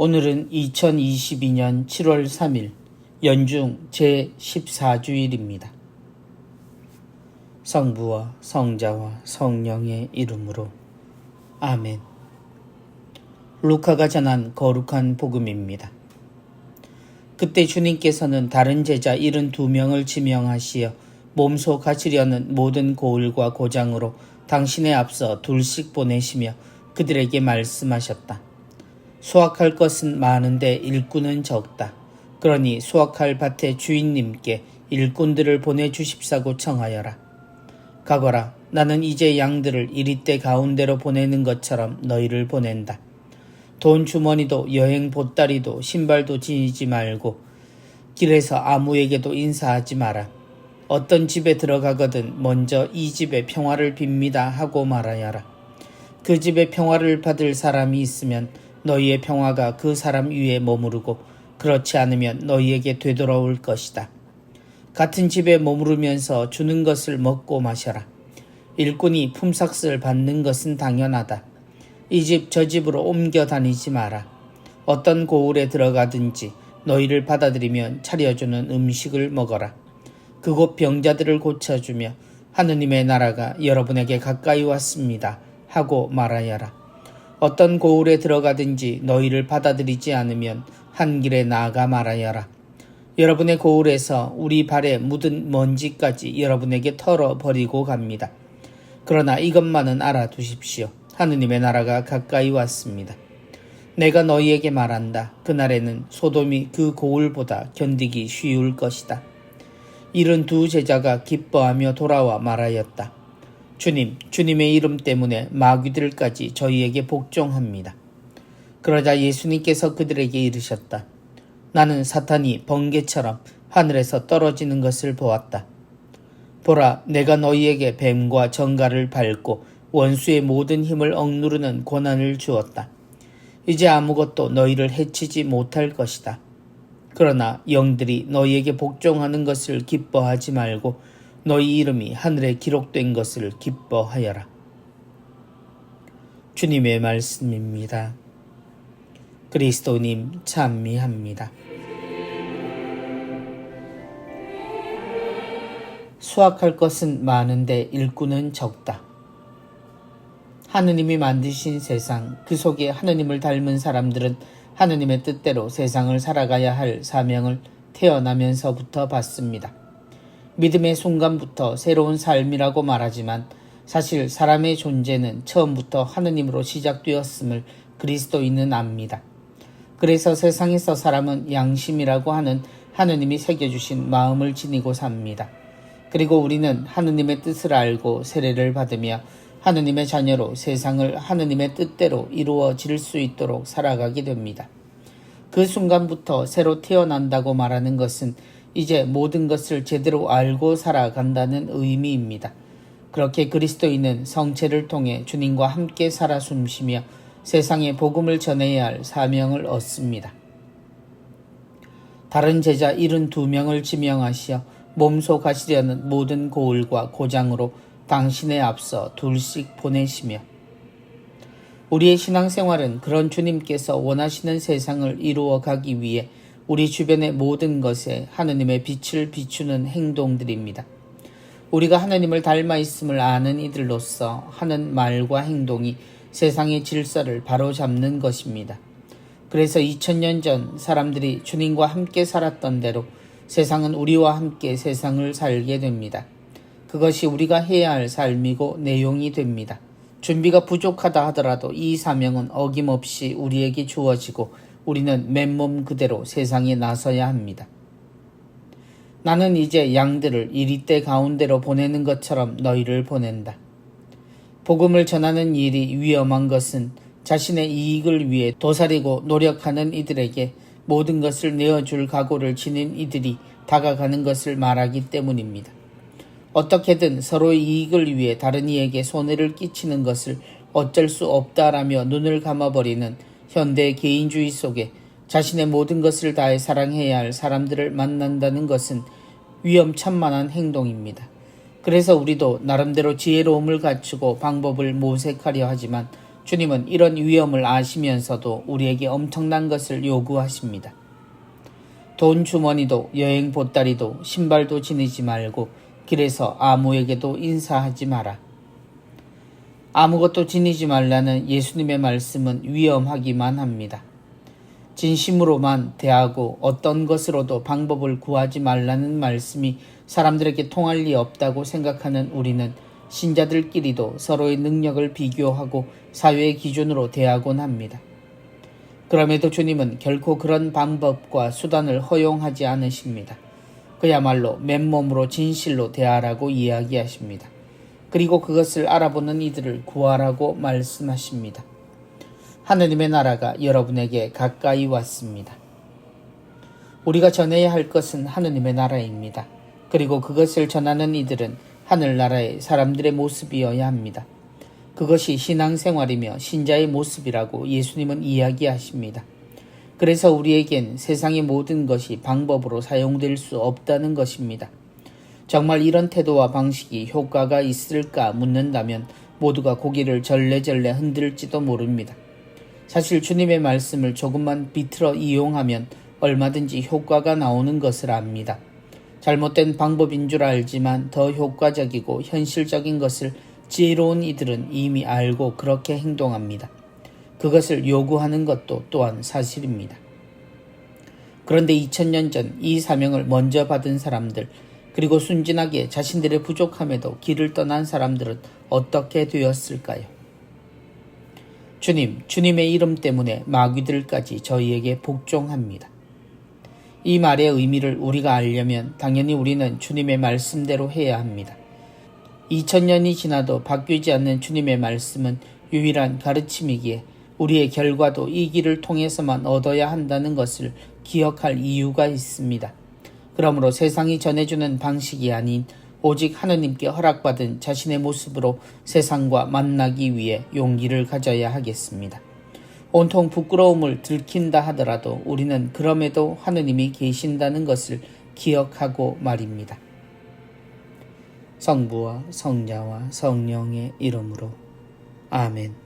오늘은 2022년 7월 3일 연중 제14주일입니다. 성부와 성자와 성령의 이름으로 아멘. 루카가 전한 거룩한 복음입니다. 그때 주님께서는 다른 제자 72명을 지명하시어 몸소 가시려는 모든 고을과 고장으로 당신에 앞서 둘씩 보내시며 그들에게 말씀하셨다. 수확할 것은 많은데 일꾼은 적다. 그러니 수확할 밭의 주인님께 일꾼들을 보내주십사고 청하여라. 가거라. 나는 이제 양들을 이리떼 가운데로 보내는 것처럼 너희를 보낸다. 돈 주머니도 여행 보따리도 신발도 지니지 말고 길에서 아무에게도 인사하지 마라. 어떤 집에 들어가거든 먼저 이 집에 평화를 빕니다 하고 말하여라. 그 집에 평화를 받을 사람이 있으면 너희의 평화가 그 사람 위에 머무르고 그렇지 않으면 너희에게 되돌아올 것이다. 같은 집에 머무르면서 주는 것을 먹고 마셔라. 일꾼이 품삯을 받는 것은 당연하다. 이 집 저 집으로 옮겨 다니지 마라. 어떤 고을에 들어가든지 너희를 받아들이면 차려주는 음식을 먹어라. 그곳 병자들을 고쳐주며 하느님의 나라가 여러분에게 가까이 왔습니다 하고 말하여라. 어떤 고을에 들어가든지 너희를 받아들이지 않으면 한 길에 나아가 말하여라. 여러분의 고을에서 우리 발에 묻은 먼지까지 여러분에게 털어버리고 갑니다. 그러나 이것만은 알아두십시오. 하느님의 나라가 가까이 왔습니다. 내가 너희에게 말한다. 그날에는 소돔이 그 고을보다 견디기 쉬울 것이다. 72 제자가 기뻐하며 돌아와 말하였다. 주님의 이름 때문에 마귀들까지 저희에게 복종합니다. 그러자 예수님께서 그들에게 이르셨다. 나는 사탄이 번개처럼 하늘에서 떨어지는 것을 보았다. 보라, 내가 너희에게 뱀과 정갈을 밟고 원수의 모든 힘을 억누르는 권한을 주었다. 이제 아무것도 너희를 해치지 못할 것이다. 그러나 영들이 너희에게 복종하는 것을 기뻐하지 말고 너희 이름이 하늘에 기록된 것을 기뻐하여라. 주님의 말씀입니다. 그리스도님 찬미합니다. 수확할 것은 많은데 일꾼은 적다. 하느님이 만드신 세상, 그 속에 하느님을 닮은 사람들은 하느님의 뜻대로 세상을 살아가야 할 사명을 태어나면서부터 받습니다. 믿음의 순간부터 새로운 삶이라고 말하지만 사실 사람의 존재는 처음부터 하느님으로 시작되었음을 그리스도인은 압니다. 그래서 세상에서 사람은 양심이라고 하는 하느님이 새겨주신 마음을 지니고 삽니다. 그리고 우리는 하느님의 뜻을 알고 세례를 받으며 하느님의 자녀로 세상을 하느님의 뜻대로 이루어질 수 있도록 살아가게 됩니다. 그 순간부터 새로 태어난다고 말하는 것은 이제 모든 것을 제대로 알고 살아간다는 의미입니다. 그렇게 그리스도인은 성체를 통해 주님과 함께 살아 숨쉬며 세상에 복음을 전해야 할 사명을 얻습니다. 다른 제자 72명을 지명하시어 몸소 가시려는 모든 고을과 고장으로 당신에 앞서 둘씩 보내시며 우리의 신앙생활은 그런 주님께서 원하시는 세상을 이루어 가기 위해 우리 주변의 모든 것에 하느님의 빛을 비추는 행동들입니다. 우리가 하느님을 닮아 있음을 아는 이들로서 하는 말과 행동이 세상의 질서를 바로잡는 것입니다. 그래서 2000년 전 사람들이 주님과 함께 살았던 대로 세상은 우리와 함께 세상을 살게 됩니다. 그것이 우리가 해야 할 삶이고 내용이 됩니다. 준비가 부족하다 하더라도 이 사명은 어김없이 우리에게 주어지고 우리는 맨몸 그대로 세상에 나서야 합니다. 나는 이제 양들을 이리떼 가운데로 보내는 것처럼 너희를 보낸다. 복음을 전하는 일이 위험한 것은 자신의 이익을 위해 도사리고 노력하는 이들에게 모든 것을 내어줄 각오를 지닌 이들이 다가가는 것을 말하기 때문입니다. 어떻게든 서로의 이익을 위해 다른 이에게 손해를 끼치는 것을 어쩔 수 없다라며 눈을 감아버리는 현대 개인주의 속에 자신의 모든 것을 다해 사랑해야 할 사람들을 만난다는 것은 위험천만한 행동입니다. 그래서 우리도 나름대로 지혜로움을 갖추고 방법을 모색하려 하지만 주님은 이런 위험을 아시면서도 우리에게 엄청난 것을 요구하십니다. 돈 주머니도 여행 보따리도 신발도 지니지 말고 길에서 아무에게도 인사하지 마라. 아무것도 지니지 말라는 예수님의 말씀은 위험하기만 합니다. 진심으로만 대하고 어떤 것으로도 방법을 구하지 말라는 말씀이 사람들에게 통할 리 없다고 생각하는 우리는 신자들끼리도 서로의 능력을 비교하고 사회의 기준으로 대하곤 합니다. 그럼에도 주님은 결코 그런 방법과 수단을 허용하지 않으십니다. 그야말로 맨몸으로 진실로 대하라고 이야기하십니다. 그리고 그것을 알아보는 이들을 구하라고 말씀하십니다. 하느님의 나라가 여러분에게 가까이 왔습니다. 우리가 전해야 할 것은 하느님의 나라입니다. 그리고 그것을 전하는 이들은 하늘나라의 사람들의 모습이어야 합니다. 그것이 신앙생활이며 신자의 모습이라고 예수님은 이야기하십니다. 그래서 우리에겐 세상의 모든 것이 방법으로 사용될 수 없다는 것입니다. 정말 이런 태도와 방식이 효과가 있을까 묻는다면 모두가 고개를 절레절레 흔들지도 모릅니다. 사실 주님의 말씀을 조금만 비틀어 이용하면 얼마든지 효과가 나오는 것을 압니다. 잘못된 방법인 줄 알지만 더 효과적이고 현실적인 것을 지혜로운 이들은 이미 알고 그렇게 행동합니다. 그것을 요구하는 것도 또한 사실입니다. 그런데 2000년 전 이 사명을 먼저 받은 사람들, 그리고 순진하게 자신들의 부족함에도 길을 떠난 사람들은 어떻게 되었을까요? 주님의 이름 때문에 마귀들까지 저희에게 복종합니다. 이 말의 의미를 우리가 알려면 당연히 우리는 주님의 말씀대로 해야 합니다. 2000년이 지나도 바뀌지 않는 주님의 말씀은 유일한 가르침이기에 우리의 결과도 이 길을 통해서만 얻어야 한다는 것을 기억할 이유가 있습니다. 그러므로 세상이 전해주는 방식이 아닌 오직 하느님께 허락받은 자신의 모습으로 세상과 만나기 위해 용기를 가져야 하겠습니다. 온통 부끄러움을 들킨다 하더라도 우리는 그럼에도 하느님이 계신다는 것을 기억하고 말입니다. 성부와 성자와 성령의 이름으로 아멘.